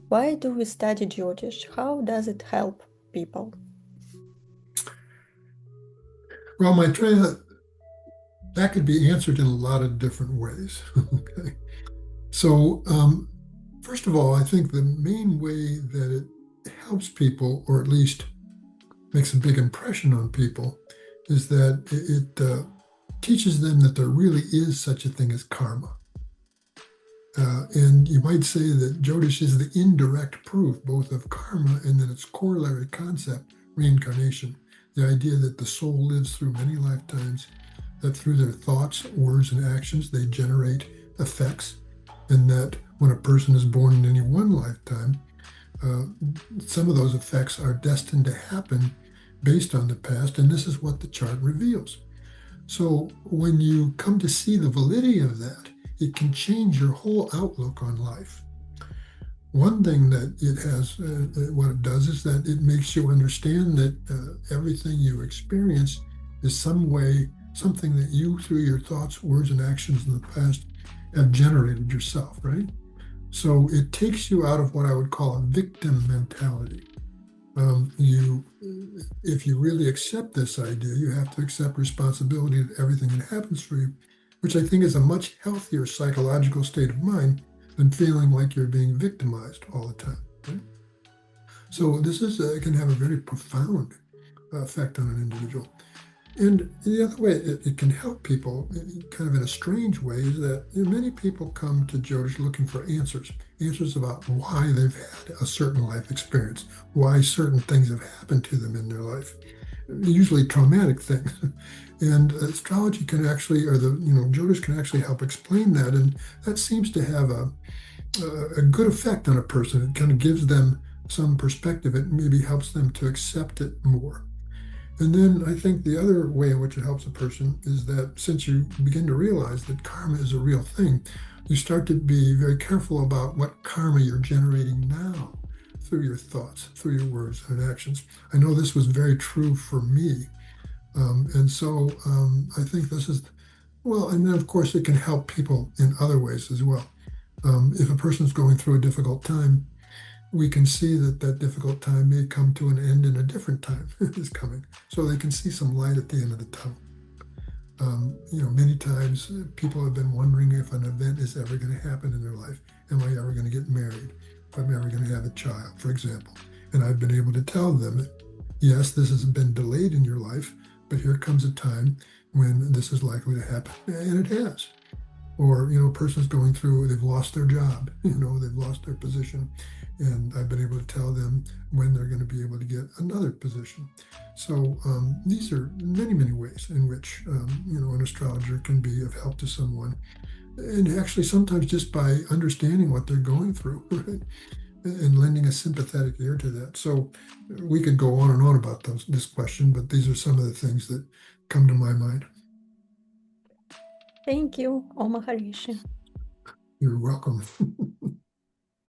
Why do we study Jyotish? How does it help people? Well, that could be answered in a lot of different ways. Okay. So, first of all, I think the main way that it helps people, or at least makes a big impression on people, is that it teaches them that there really is such a thing as karma. And you might say that Jyotish is the indirect proof both of karma and then its corollary concept, reincarnation. The idea that the soul lives through many lifetimes, that through their thoughts, words, and actions, they generate effects, and that when a person is born in any one lifetime, uh, some of those effects are destined to happen based on the past, and this is what the chart reveals. So when you come to see the validity of that, it can change your whole outlook on life. One thing that it has, what it does is that it makes you understand that everything you experience is something that you, through your thoughts, words, and actions in the past, have generated yourself, right? So it takes you out of what I would call a victim mentality. If you really accept this idea, you have to accept responsibility of everything that happens for you, which I think is a much healthier psychological state of mind than feeling like you're being victimized all the time. Right? So this can have a very profound effect on an individual. And the other way it can help people, kind of in a strange way, is that many people come to Jyotish looking for answers about why they've had a certain life experience, why certain things have happened to them in their life, usually traumatic things. And astrology can actually, or Jyotish can actually help explain that. And that seems to have a good effect on a person. It kind of gives them some perspective. It maybe helps them to accept it more. And then I think the other way in which it helps a person is that since you begin to realize that karma is a real thing, you start to be very careful about what karma you're generating now through your thoughts, through your words and actions. I know this was very true for me. And so I think this is, well, and then of course it can help people in other ways as well. If a person's going through a difficult time, we can see that that difficult time may come to an end and a different time is coming. So they can see some light at the end of the tunnel. Many times people have been wondering if an event is ever going to happen in their life. Am I ever going to get married? If I'm ever going to have a child, for example. And I've been able to tell them that, yes, this has been delayed in your life, but here comes a time when this is likely to happen. And it has. Or, a person's going through, they've lost their job, they've lost their position. And I've been able to tell them when they're going to be able to get another position. So these are many, many ways in which, an astrologer can be of help to someone. And actually, sometimes just by understanding what they're going through, right? And lending a sympathetic ear to that. So we could go on and on about this question, but these are some of the things that come to my mind. Thank you, Om Maharishi. You're welcome.